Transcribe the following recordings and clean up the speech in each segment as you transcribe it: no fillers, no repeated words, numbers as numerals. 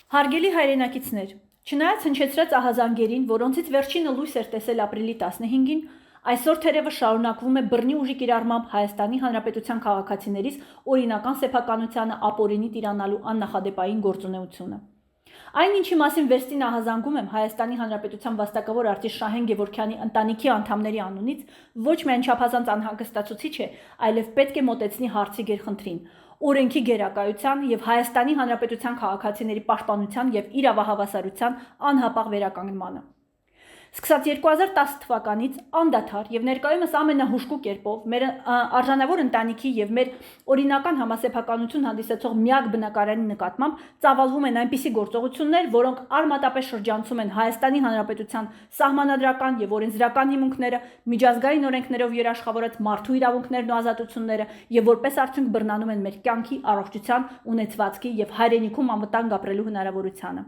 Հարգելի հայրենակիցներ, չնայած հնչեցրած ահազանգերին, որոնցից վերջինը լույս էր տեսել ապրիլի 15-ին, այսօր թերևս շարունակվում է բռնի ուժի կիրառմամբ Հայաստանի Հանրապետության քաղաքացիներից օրինական սեփականությանը ապօրինի տիրանալու աննախադեպային գործունեությունը։ Այն, ինչի մասին վերստին ահազանգում եմ Հայաստանի Հանրապետության վաստակավոր արտիստ Շահեն Գևորգյանի ընտանիքի անդամների անունից, ոչ միայն չափազանց անհանգստացուցիչ է, այլև պետք է մոտեցնի հարցի գերխնդրին՝ օրենքի գերակայության եւ Հայաստանի Հանրապետության քաղաքացիների պաշտպանության եւ իրավահավասարության անհապաղ վերականգնմանը։ Սկսած 2010 թվականից անդադար եւ ներկայումս ամենահուժկու կերպով մեր արժանավոր ընտանիքի եւ մեր օրինական համասեփականություն հանդիսացող միակ բնակարանի նկատմամբ ծավալվում են այնպիսի գործողություններ, որոնք արմատապես շրջանցում են Հայաստանի Հանրապետության սահմանադրական եւ օրենսդրական հիմունքները, միջազգային օրենքներով երաշխավորած մարդու իրավունքներն ու ազատությունները եւ որպես արդյունք բռնանում են մեր կյանքի, առողջության, ունեցվածքի եւ հայրենիքում անվտանգ ապրելու հնարավորությանը։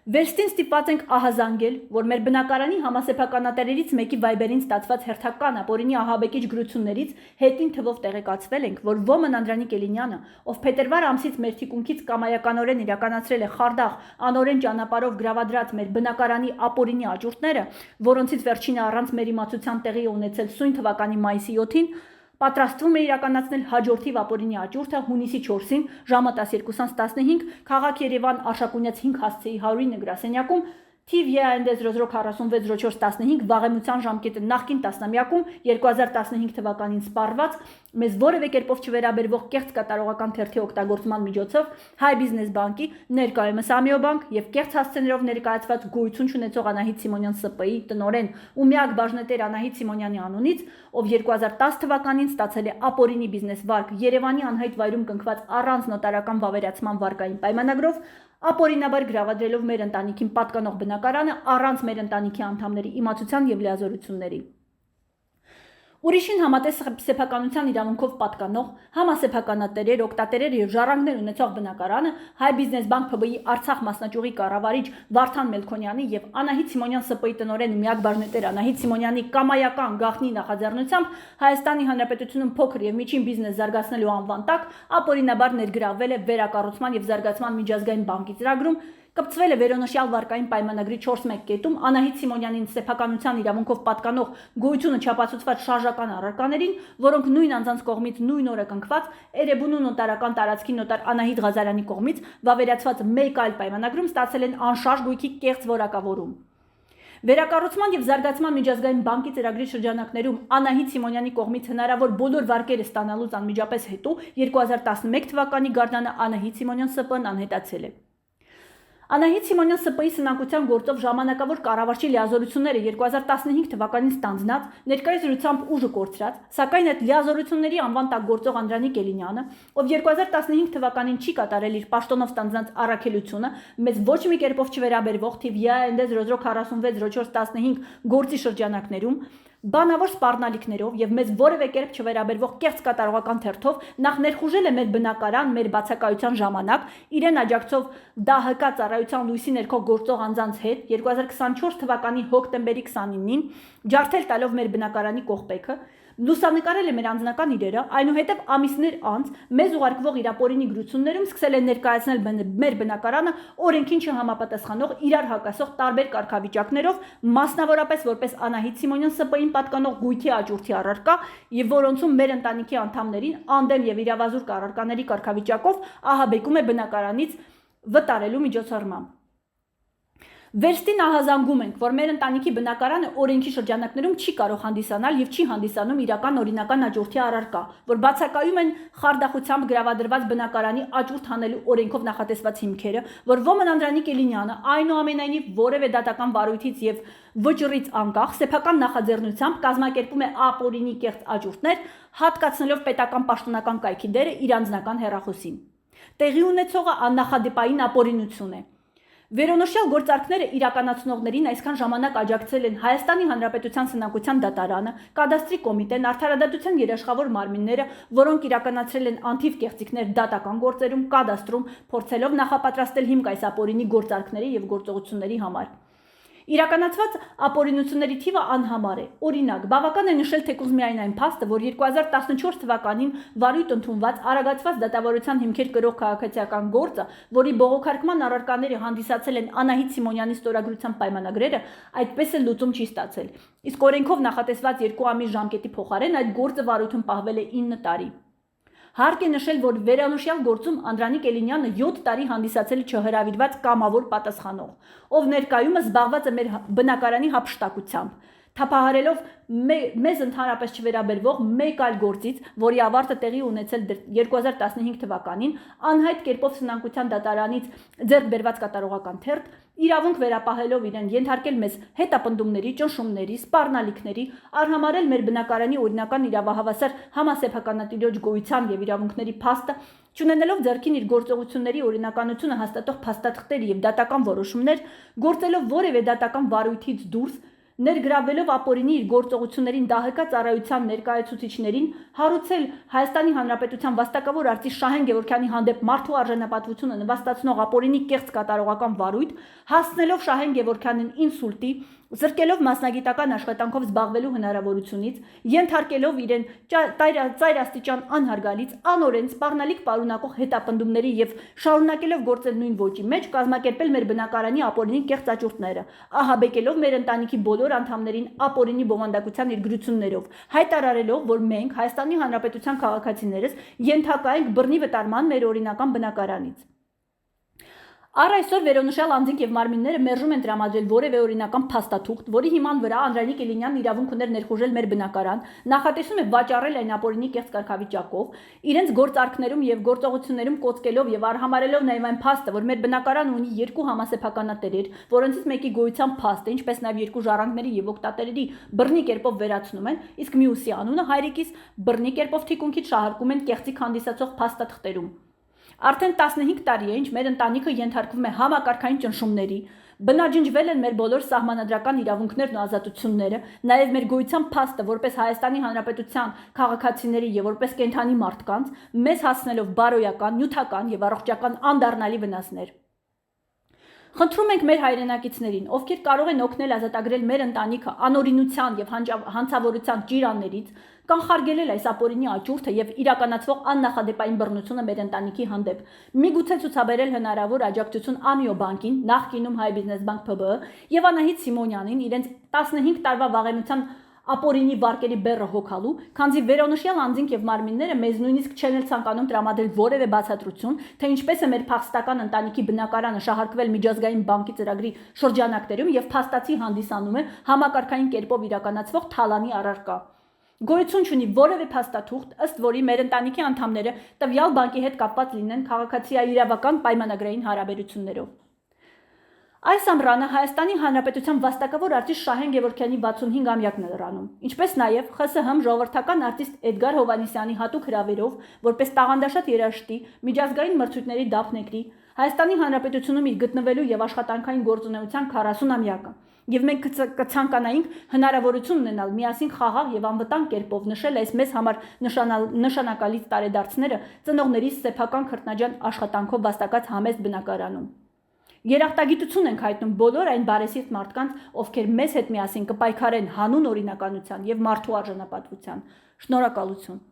Վերստին ստիպված ենք ահազանգել, որ մեր բնակարանի համասեփականատերերից մեկի վայբերին ստացված հերթական ապօրինի ահաբեկիչ գրություններից հետին թվով տեղեկացվել ենք, որ Ոմն Անդրանիկ Էլինյանը, ով փետրվար ամսից մեր թիկունքից կամայականորեն իրականացրել է խարդախ անօրեն ճանապարհով գրավադրած մեր բնակարանի ապօրինի աճուրդները, որոնցից վերջինը առանց մեր իմացության տեղի է ունեցել սույն թվականի մայիսի 7-ին, պատրաստվում է իրականացնել հաջորդի ապօրինի աճուրդը հունիսի 4-ին ժամը 12:15 քաղաք Երևան Արշակունյաց 5 հասցեի 109 գրասենյակում թիվ ԵԱՆԴ 06461415 վաղեմության ժամկետը նախկին տասնամյակում 2015 թվականին սպառված մեզ որևէ կերպով չվերաբերվող կեղծ կատարողական թերթի օգտագործման միջոցով Հայ բիզնես բանկի, ներկայումս Ամիոբանկ եւ կեղծ հասցեներով ներկայացված գոյություն չունեցող Անահիտ Սիմոնյան ՍՊ-ի տնօրեն ու միակ բաժնետեր Անահիտ Սիմոնյանի անունից, ով 2010 թվականին ստացել է ապօրինի բիզնես վարկ Երևանի անհայտ վայրում կնքված առանց նոտարական վավերացման վարկային պայմանագրով, ապօրինաբար գրավադրելով մեր ընտանիքին պատկանող բնակարանը առանց մեր ընտանիքի անդամների իմացության եւ լիազորությունների։ Ուրիշին համատես սեփականության իրավունքով պատկանող համասեփականատերեր, օգտատերեր եւ ժառանգներ ունեցող բնակարանը Հայ բիզնես բանկ ՓԲ-ի Արցախ մասնաճյուղի կառավարիչ Վարդան Մելքոնյանի եւ Անահիտ Սիմոնյան ՍՊ-ի տնօրեն միակ բաժնետեր Անահիտ Սիմոնյանի կամայական գաղտնի նախաձեռնությամբ Հայաստանի Հանրապետությունում փոքր եւ միջին բիզնես զարգացնելու անվան տակ ապօրինաբար ներգրավվել է վերակառուցման եւ զարգացման միջազգային բանկի ծրագրում, կպցվել է վերոնշյալ վարկային պայմանագրի 4.1 կետում Անահիտ Սիմոնյանին սեփականության իրավունքով պատկանող գոյությունը չապացուցված շարժական առարկաներին, որոնք նույն անձանց կողմից նույն օրը կնքված Էրեբունու նոտարական տարածքի նոտար Անահիտ Ղազարյանի կողմից վավերացված մեկ այլ պայմանագրում ստացել են անշարժ գույքի կեղծ որակավորում։ Վերակառուցման եւ զարգացման միջազգային բանկի ծրագրի շրջանակներում Անահիտ Սիմոնյանի կողմից հնարավոր բոլոր վարկերը ստանալուց անմիջապես հետո 2011 թվականի գարնանը Անահիտ Սիմոնյան ՍՊ-ն անհետացել է։ Անահիտ Սիմոնյան ՍՊ-ի սնանկության գործով ժամանակավոր կառավարչի լիազորությունները 2015 թվականին ստանձնած, ներկայիս դրությամբ ուժը կորցրած, սակայն այդ լիազորությունների անվան տակ գործող Անդրանիկ Էլինյանը, ով 2015 թվականին չի կատարել իր պաշտոնով ստանձնած առաքելությունը, մեզ ոչ մի կերպով չվերաբերվող թիվ ԵԱՆԴ 06461415 գործի շրջանակներում բանավոր սպառնալիքներով եւ մեզ որևէ կերպ չվերաբերվող կեղծ կատարողական թերթով նախ ներխուժել է մեր բնակարան մեր բացակայության ժամանակ իրեն աջակցող ԴՀԿ ծառայության լույսի ներքո գործող անձանց հետ 2024 թվականի հոկտեմբերի 29-ին ջարդել տալով մեր բնակարանի կողպեքը, լուսանկարել է մեր անձնական իրերը, այնուհետև ամիսներ անց մեզ ուղարկվող իր ապօրինի գրություններում սկսել է ներկայացնել մեր բնակարանը օրենքին չհամապատասխանող իրար հակասող տարբեր կարգավիճակներով, մասնավորապես որպես Անահիտ Սիմոնյան ՍՊ-ին պատկանող գույքի աճուրդի առարկա եւ որոնցում մեր ընտանիքի անդամներին անդեմ եւ իրավազուրկ առարկաների կարգավիճակով ահաբեկում է բնակարանից վտարելու միջոցառմամբ։ Վերստին ահազանգում ենք, որ մեր ընտանիքի բնակարանը օրենքի շրջանակներում չի կարող հանդիսանալ եւ չի հանդիսանում իրական օրինական աճուրդի առարկա, որ բացակայում են խարդախությամբ գրավադրված բնակարանի աճուրդ հանելու օրենքով նախատեսված հիմքերը, որ Ոմն Անդրանիկ Էլինյանը այնուամենայնիվ որևէ դատական վարույթից եւ վճռից անկախ սեփական նախաձեռնությամբ կազմակերպում է ապօրինի կեղծ աճուրդներ, հատկացնելով պետական պաշտոնական կայքի դերը իր անձնական հեռախոսին։ Տեղի ունեցողը աննախադեպային ապօրինություն է։ Վերոնշյալ գործարքները իրականացնողներին այսքան ժամանակ աջակցել են Հայաստանի Հանրապետության սնանկության դատարանը, կադաստրի կոմիտեն, արդարադատության երաշխավոր մարմինները, որոնք իրականացրել են անթիվ կեղծիքներ դատական գործերում, կադաստրում, փորձելով նախապատրաստել հիմք այս ապօրինի գործարքների եւ գործողությունների համար։ Իրականացված ապօրինությունների թիվը անհամար է։ Օրինակ, բավական է նշել թեկուզ միայն այն փաստը, որ 2014 թվականին վարույթ ընդունված արագացված դատավարության հիմքեր կրող քաղաքացիական գործը, որի բողոքարկման առարկաները հանդիսացել են Անահիտ Սիմոնյանի ստորագրության պայմանագրերը, այդպես էլ լուծում չի ստացել։ Իսկ օրենքով նախատեսված 2 ամիս ժամկետի փոխարեն այդ գործը վարույթում պահվել է 9 տարի։ Հարկ է նշել, որ վերանշյալ գործում Անդրանիկ Էլինյանը 7 տարի հանդիսացել չհրավիրված կամավոր պատասխանող, ով ներկայումս զբաղված է մեր բնակարանի հափշտակությամբ, թափահարելով մեզ ընդհանրապես չվերաբերվող մեկ այլ գործից, որի ավարտը տեղի ունեցել 2015 թվականին, անհայտ կերպով սնանկության դատարանից ձեռք բերված կատարողական թերթ, իրավունք վերապահելով իրեն ենթարկել մեզ հետապնդումների, ճնշումների, սպառնալիքների, արհամարել մեր բնակարանի օրինական իրավահավասար համասեփականատիրոջ գոյության եւ իրավունքների փաստը, չունենելով ձեռքին իր գործողությունների օրինականությունը հաստատող փաստաթղթեր եւ դատական որոշումներ, գործելով որևէ դատական վարույթից դուրս, ներգրավելով ապօրինի իր գործողություններին դահեկա ծառայության ներկայացուցիչներին, հարուցել Հայաստանի Հանրապետության վաստակավոր արտիստ Շահեն Գևորգյանի հանդեպ մարդու արժանապատվությունը նվաստացնող ապօրինի կեղծ կատարողական վարույթ, հասցնելով Շահեն Գևորգյանին ինսուլտի, զրկելով մասնագիտական աշխատանքով զբաղվելու հնարավորությունից, ենթարկելով իրեն ծայրաստիճան անհարգալից, անօրեն, սպառնալիք պարունակող հետապնդումների եւ շարունակելով գործել նույն ոճի մեջ, կազմակերպել մեր բնակարանի ապօրինի կեղծ աճուրդները, ահաբեկելով մեր ընտանիքի բոլոր անդամներին ապօրինի բովանդակության իր գրություններով, հայտարարելով, որ մենք Հայաստանի Հանրապետության քաղաքացիներս ենթակա ենք բռնի վտարման մեր օրինական բնակարանից։ Առ այսօր վերոնշյալ անձինք եւ մարմինները մերժում են տրամադրել որևէ օրինական փաստաթուղթ, որի հիման վրա Անդրանիկ Էլինյանն իրավունք ուներ ներխուժել մեր բնակարան, նախատեսում է վաճառել այն ապօրինի կեղծ կարգավիճակով, իրենց գործարքներում եւ գործողություններում կոծկելով եւ արհամարելով նաեւ այն փաստը, որ մեր բնակարանը ունի 2 համասեփականատերեր, որոնցից մեկի գոյության փաստը, ինչպես նաեւ 2 ժառանգների եւ օգտատերերի բռնի կերպով վերացնում են, իսկ մյուսի անունը հայրիկիս բռնի կերպով թիկունքից շահարկում են կեղծիք հանդիսացող փաստաթղթերում։ Արդեն 15 տարի է, ինչ մեր ընտանիքը ենթարկվում է համակարգային ճնշումների, բնաջնջվել են մեր բոլոր սահմանադրական իրավունքներն ու ազատությունները, նաև մեր գոյության փաստը որպես Հայաստանի Հանրապետության քաղաքացիների եւ որպես կենդանի մարդկանց, մեզ հասցնելով բարոյական, նյութական եւ առողջական անդառնալի վնասներ։ Խնդրում ենք մեր հայրենակիցներին, ովքեր կարող են օգնել ազատագրել մեր ընտանիքը անօրինության եւ հանցավորության ճիրաններից, կանխարգելել այս ապօրինի աճուրդը եւ իրականացվող աննախադեպային բռնությունը մեր ընտանիքի հանդեպ։ Միգուցե ցուցաբերել հնարավոր աջակցություն Ամիո բանկին, նախկինում Հայ բիզնես բանկ ՓԲ եւ Անահիտ Սիմոնյանին իրենց 15 տարվա վաղեմության ապօրինի վարկերի բեռը հոգալու, քանզի վերոնշյալ անձինք եւ մարմինները մեզ նույնիսկ չեն էլ ցանկանում տրամադրել որևէ բացատրություն, թե ինչպես է մեր փախստական ընտանիքի բնակարանը շահարկվել միջազգային բանկի ծրագրի շրջանակներում եւ փաստացի հանդիսանում է համակարգային կերպով իրականացվող թալանի առարկա։ Գոյություն չունի որևէ փաստաթուղթ, ըստ որի մեր ընտանիքի անդամները տվյալ բանկի հետ կապված լինեն քաղաքացիաիրավական պայմանագրային հարաբերություններով։ Այս ամռանը Հայաստանի Հանրապետության վաստակավոր արտիստ Շահեն Գևորգյանի 65-ամյակն է լրանում, ինչպես նաև ԽՍՀՄ ժողովրդական արտիստ Էդգար Հովհաննիսյանի հատուկ հրավերով, որպես տաղանդաշատ երաժշտի, միջազգային մրցույթների դափնեկրի, Հայաստանի Հանրապետությունում իր գտնվելու եւ աշխատանքային գործունեության 40-ամյակը, եւ մենք կցանկանայինք հնարավորություն ունենալ միասին խաղաղ եւ անվտանգ կերպով նշել այս մեզ համար նշանակալից տարեդարձները ծնողների սեփական քրտնաջան աշխատանքով վաստակած համեստ բնակարանում։ Երախտագիտություն ենք հայտնում բոլոր այն բարեսիրտ մարդկանց, ովքեր մեզ հետ միասին կպայքարեն հանուն օրինականության եւ մարդու արժանապատվության։ Շնորհակալություն։